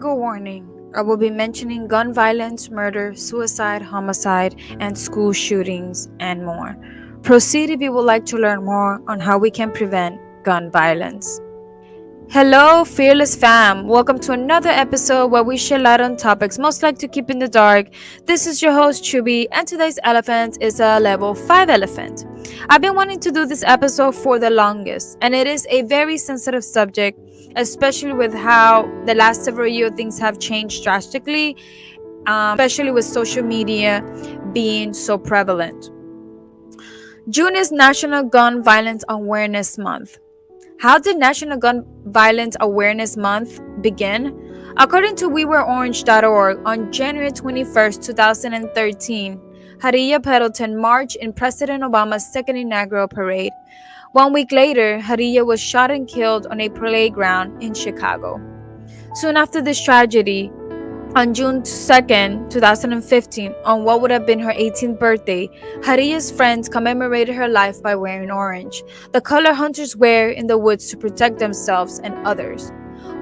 Trigger warning. I will be mentioning gun violence, murder, suicide, homicide, and school shootings, and more. Proceed if you would like to learn more on how we can prevent gun violence. Hello, Fearless Fam. Welcome to another episode where we share light on topics most like to keep in the dark. This is your host, Chubby, and today's elephant is a level 5 elephant. I've been wanting to do this episode for the longest, and it is a very sensitive subject, especially with how the last several years things have changed drastically, especially with social media being so prevalent. June is National Gun Violence Awareness Month. How did National Gun Violence Awareness Month begin? According to WeWereOrange.org, on January 21st, 2013, Harriet Pendleton marched in President Obama's second inaugural parade. 1 week later, Harriet was shot and killed on a playground in Chicago. Soon after this tragedy, on June 2nd, 2015, on what would have been her 18th birthday, Harriet's friends commemorated her life by wearing orange, the color hunters wear in the woods to protect themselves and others.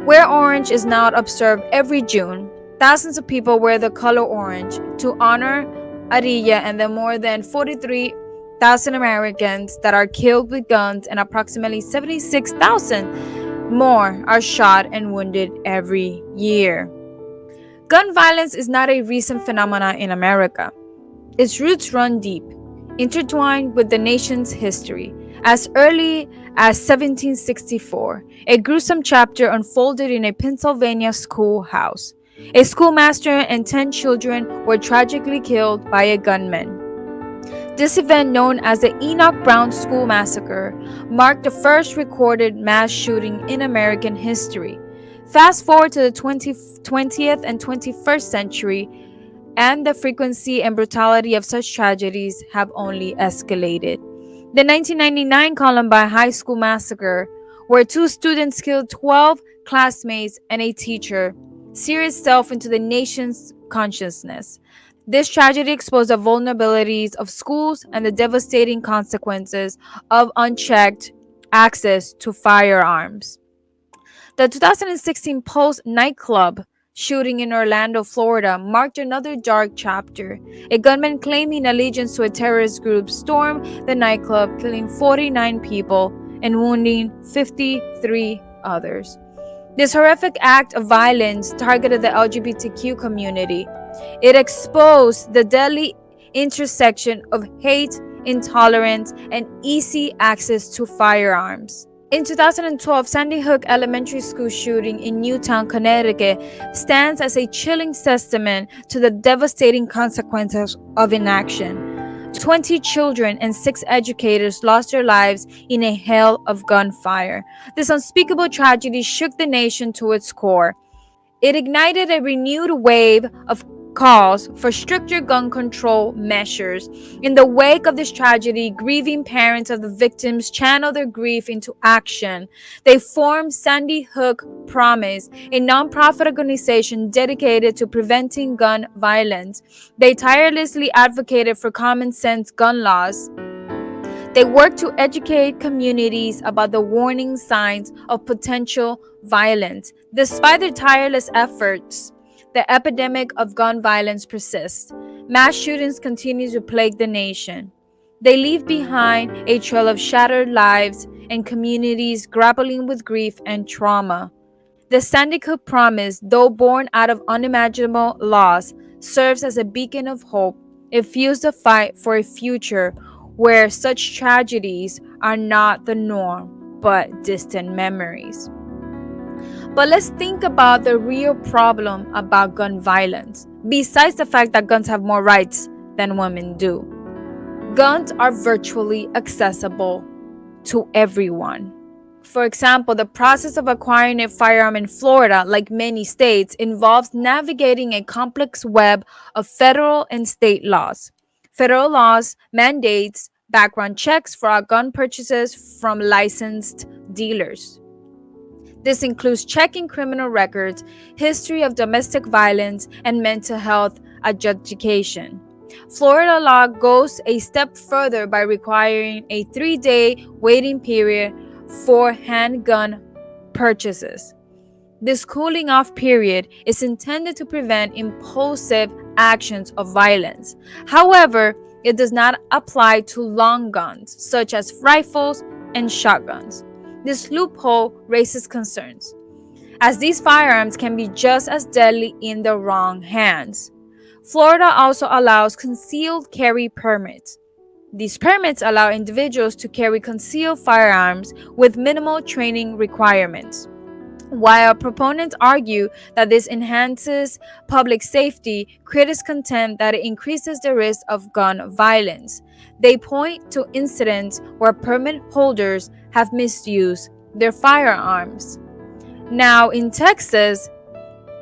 Wear Orange is now observed every June. Thousands of people wear the color orange to honor Harriet and the more than 43,000 Americans that are killed with guns, and approximately 76,000 more are shot and wounded every year. Gun violence is not a recent phenomenon in America. Its roots run deep, intertwined with the nation's history. As early as 1764, a gruesome chapter unfolded in a Pennsylvania schoolhouse. A schoolmaster and 10 children were tragically killed by a gunman. This event, known as the Enoch Brown School Massacre, marked the first recorded mass shooting in American history. Fast forward to the 20th and 21st century, and the frequency and brutality of such tragedies have only escalated. The 1999 Columbine High School Massacre, where 2 students killed 12 classmates and a teacher, seared itself into the nation's consciousness. This tragedy exposed the vulnerabilities of schools and the devastating consequences of unchecked access to firearms. The 2016 Pulse nightclub shooting in Orlando, Florida, marked another dark chapter. A gunman claiming allegiance to a terrorist group stormed the nightclub, killing 49 people and wounding 53 others. This horrific act of violence targeted the LGBTQ community. It exposed the deadly intersection of hate, intolerance, and easy access to firearms. In 2012, Sandy Hook Elementary School shooting in Newtown, Connecticut stands as a chilling testament to the devastating consequences of inaction. 20 children and 6 educators lost their lives in a hail of gunfire. This unspeakable tragedy shook the nation to its core. It ignited a renewed wave of calls for stricter gun control measures. In the wake of this tragedy, grieving parents of the victims channeled their grief into action. They formed Sandy Hook Promise, a nonprofit organization dedicated to preventing gun violence. They tirelessly advocated for common sense gun laws. They work to educate communities about the warning signs of potential violence. Despite their tireless efforts, the epidemic of gun violence persists. Mass shootings continue to plague the nation. They leave behind a trail of shattered lives and communities grappling with grief and trauma. The Sandy Hook Promise, though born out of unimaginable loss, serves as a beacon of hope. It fuels the fight for a future where such tragedies are not the norm, but distant memories. But let's think about the real problem about gun violence. Besides the fact that guns have more rights than women do, guns are virtually accessible to everyone. For example, the process of acquiring a firearm in Florida, like many states, involves navigating a complex web of federal and state laws. Federal laws mandates background checks for our gun purchases from licensed dealers. This includes checking criminal records, history of domestic violence, and mental health adjudication. Florida law goes a step further by requiring a 3-day waiting period for handgun purchases. This cooling off period is intended to prevent impulsive actions of violence. However, it does not apply to long guns, such as rifles and shotguns. This loophole raises concerns, as these firearms can be just as deadly in the wrong hands. Florida also allows concealed carry permits. These permits allow individuals to carry concealed firearms with minimal training requirements. While proponents argue that this enhances public safety, critics contend that it increases the risk of gun violence. They point to incidents where permit holders have misused their firearms. Now, in Texas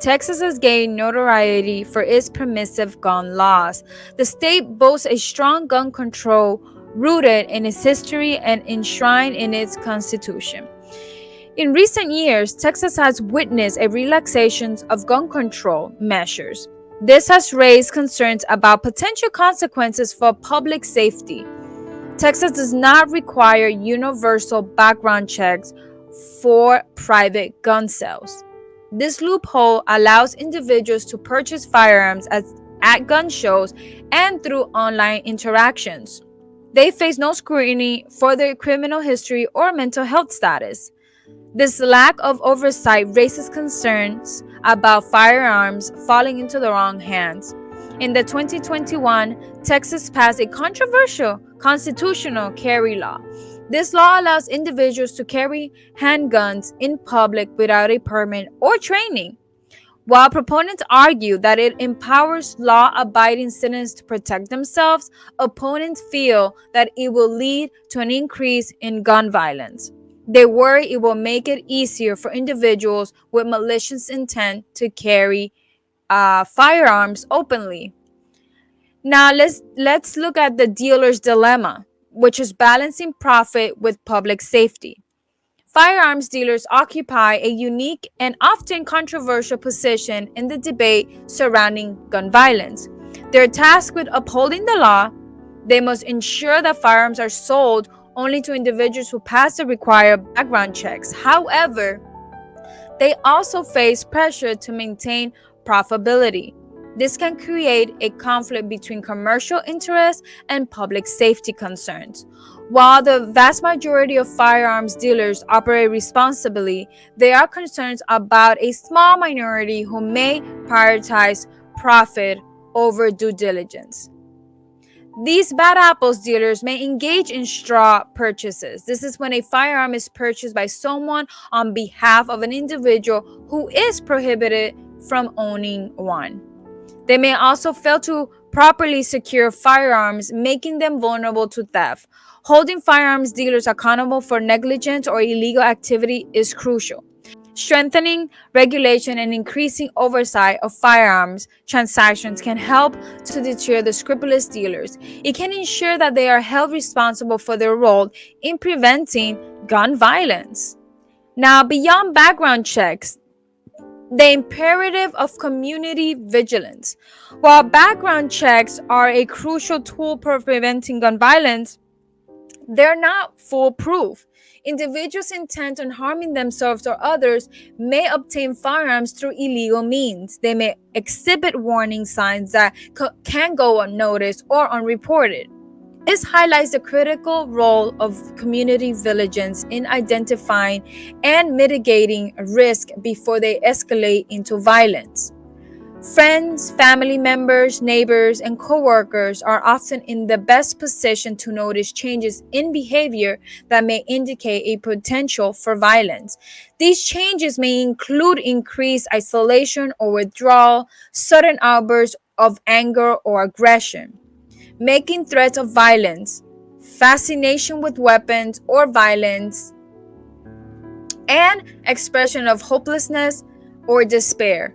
has gained notoriety for its permissive gun laws. The state boasts a strong gun control rooted in its history and enshrined in its constitution. In recent years, Texas has witnessed a relaxation of gun control measures. This has raised concerns about potential consequences for public safety. Texas does not require universal background checks for private gun sales. This loophole allows individuals to purchase firearms at gun shows and through online interactions. They face no scrutiny for their criminal history or mental health status. This lack of oversight raises concerns about firearms falling into the wrong hands. In the 2021, Texas passed a controversial constitutional carry law. This law allows individuals to carry handguns in public without a permit or training. While proponents argue that it empowers law-abiding citizens to protect themselves, opponents feel that it will lead to an increase in gun violence. They worry it will make it easier for individuals with malicious intent to carry firearms openly. Now let's look at the dealer's dilemma, which is balancing profit with public safety. Firearms dealers occupy a unique and often controversial position in the debate surrounding gun violence. They're tasked with upholding the law. They must ensure that firearms are sold only to individuals who pass the required background checks. However, they also face pressure to maintain profitability. This can create a conflict between commercial interests and public safety concerns. While the vast majority of firearms dealers operate responsibly, there are concerns about a small minority who may prioritize profit over due diligence. These bad apples dealers may engage in straw purchases. This is when a firearm is purchased by someone on behalf of an individual who is prohibited from owning one. They may also fail to properly secure firearms, making them vulnerable to theft. Holding firearms dealers accountable for negligent or illegal activity is crucial. Strengthening regulation and increasing oversight of firearms transactions can help to deter the scrupulous dealers. It can ensure that they are held responsible for their role in preventing gun violence. Now, beyond background checks, the imperative of community vigilance. While background checks are a crucial tool for preventing gun violence, they're not foolproof. Individuals intent on harming themselves or others may obtain firearms through illegal means. They may exhibit warning signs that can go unnoticed or unreported. This highlights the critical role of community vigilance in identifying and mitigating risk before they escalate into violence. Friends, family members, neighbors, and co-workers are often in the best position to notice changes in behavior that may indicate a potential for violence. These changes may include increased isolation or withdrawal, sudden outbursts of anger or aggression, making threats of violence, fascination with weapons or violence, and expression of hopelessness or despair.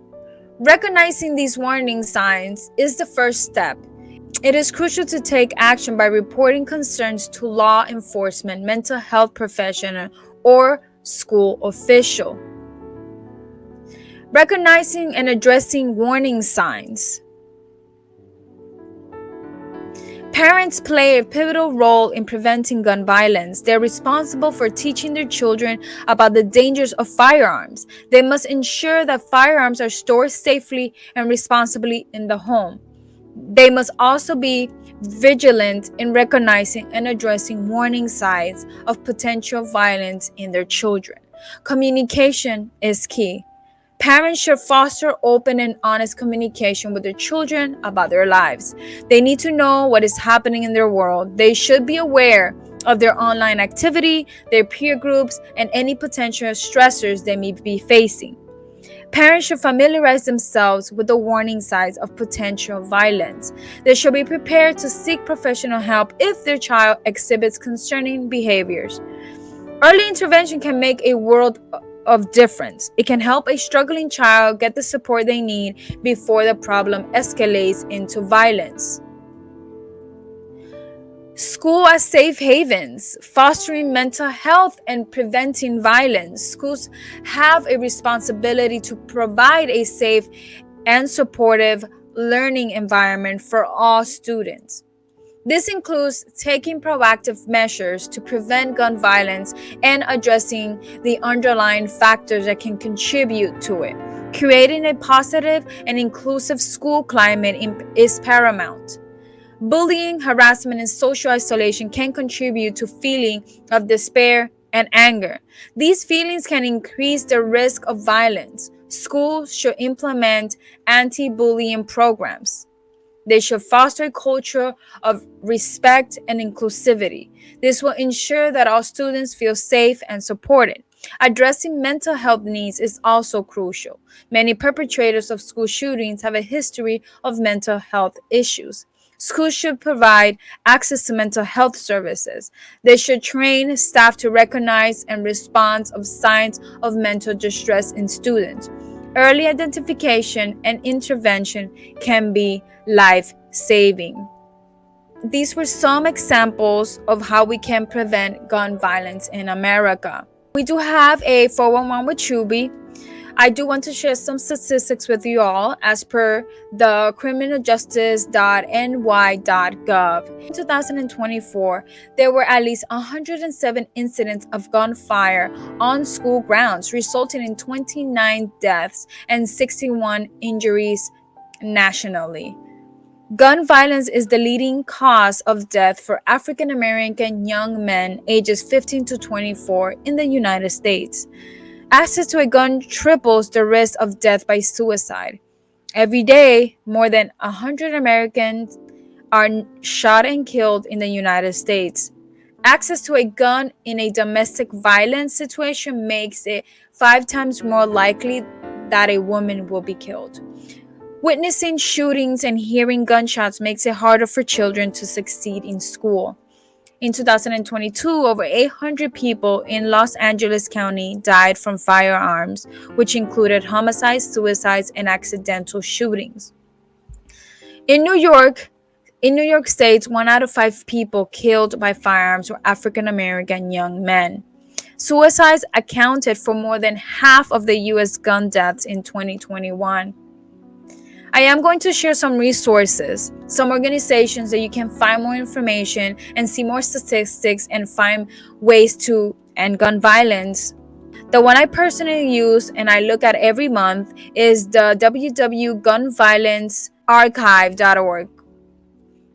Recognizing these warning signs is the first step. It is crucial to take action by reporting concerns to law enforcement, mental health professional, or school official. Recognizing and addressing warning signs. Parents play a pivotal role in preventing gun violence. They're responsible for teaching their children about the dangers of firearms. They must ensure that firearms are stored safely and responsibly in the home. They must also be vigilant in recognizing and addressing warning signs of potential violence in their children. Communication is key. Parents should foster open and honest communication with their children about their lives. They need to know what is happening in their world. They should be aware of their online activity, their peer groups, and any potential stressors they may be facing. Parents should familiarize themselves with the warning signs of potential violence. They should be prepared to seek professional help if their child exhibits concerning behaviors. Early intervention can make a world of difference. It can help a struggling child get the support they need before the problem escalates into violence. School as safe havens, fostering mental health and preventing violence. Schools have a responsibility to provide a safe and supportive learning environment for all students. This includes taking proactive measures to prevent gun violence and addressing the underlying factors that can contribute to it. Creating a positive and inclusive school climate is paramount. Bullying, harassment, and social isolation can contribute to feelings of despair and anger. These feelings can increase the risk of violence. Schools should implement anti-bullying programs. They should foster a culture of respect and inclusivity. This will ensure that all students feel safe and supported. Addressing mental health needs is also crucial. Many perpetrators of school shootings have a history of mental health issues. Schools should provide access to mental health services. They should train staff to recognize and respond of signs of mental distress in students. Early identification and intervention can be life-saving. These were some examples of how we can prevent gun violence in America. We do have a 411 with Chuby. I do want to share some statistics with you all as per the criminaljustice.ny.gov. In 2024, there were at least 107 incidents of gunfire on school grounds, resulting in 29 deaths and 61 injuries nationally. Gun violence is the leading cause of death for African American young men ages 15 to 24 in the United States. Access to a gun triples the risk of death by suicide. Every day, more than 100 Americans are shot and killed in the United States. Access to a gun in a domestic violence situation makes it 5 times more likely that a woman will be killed. Witnessing shootings and hearing gunshots makes it harder for children to succeed in school. In 2022, over 800 people in Los Angeles County died from firearms, which included homicides, suicides, and accidental shootings. In New York State, 1 out of 5 people killed by firearms were African American young men. Suicides accounted for more than half of the U.S. gun deaths in 2021. I am going to share some resources, some organizations that you can find more information and see more statistics and find ways to end gun violence. The one I personally use and I look at every month is the www.gunviolencearchive.org,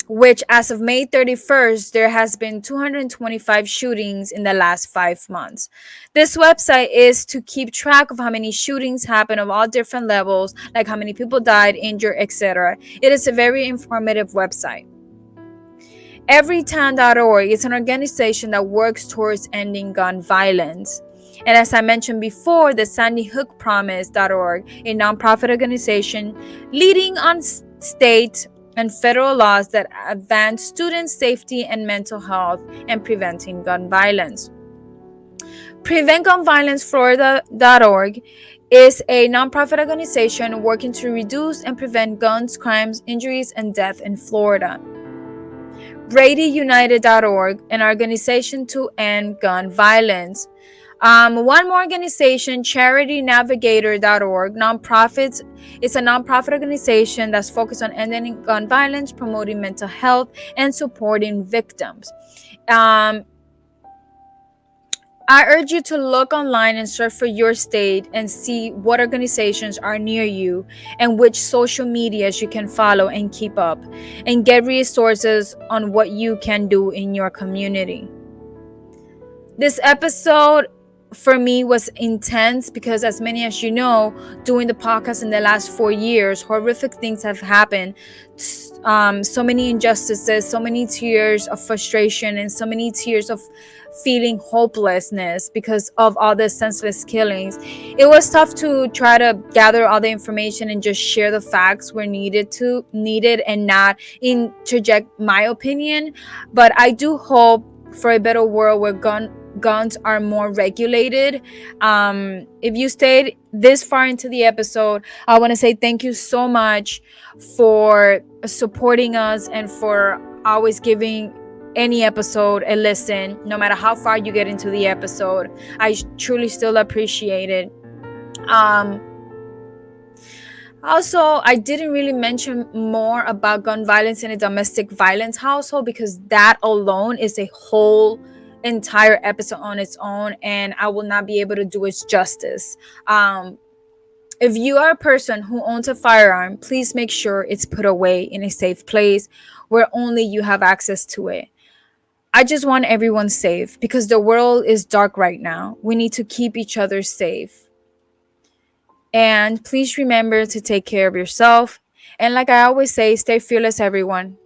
which as of May 31st, there has been 225 shootings in the last 5 months. This website is to keep track of how many shootings happen of all different levels, like how many people died, injured, etc. It is a very informative website. Everytown.org is an organization that works towards ending gun violence. And as I mentioned before, the SandyHookPromise.org, a nonprofit organization leading on state and federal laws that advance student safety and mental health and preventing gun violence. PreventGunViolenceFlorida.org is a nonprofit organization working to reduce and prevent guns, crimes, injuries, and death in Florida. BradyUnited.org, an organization to end gun violence. One more organization, charitynavigator.org, nonprofits. It's a nonprofit organization that's focused on ending gun violence, promoting mental health, and supporting victims. Um, I urge you to look online and search for your state and see what organizations are near you and which social medias you can follow and keep up, and get resources on what you can do in your community. This episode for me was intense because, as many as you know, doing the podcast in the last 4 years, horrific things have happened. So many injustices, so many tears of frustration, and so many tears of feeling hopelessness because of all the senseless killings. It was tough to try to gather all the information and just share the facts where needed and not interject my opinion. But I do hope for a better world where guns are more regulated. If you stayed this far into the episode, I want to say thank you so much for supporting us and for always giving any episode a listen, no matter how far you get into the episode. I truly still appreciate it. Also, I didn't really mention more about gun violence in a domestic violence household because that alone is a whole entire episode on its own, and I will not be able to do its justice. If you are a person who owns a firearm, please make sure it's put away in a safe place where only you have access to it. I just want everyone safe because the world is dark right now. We need to keep each other safe. And please remember to take care of yourself. And like I always say, stay fearless, everyone.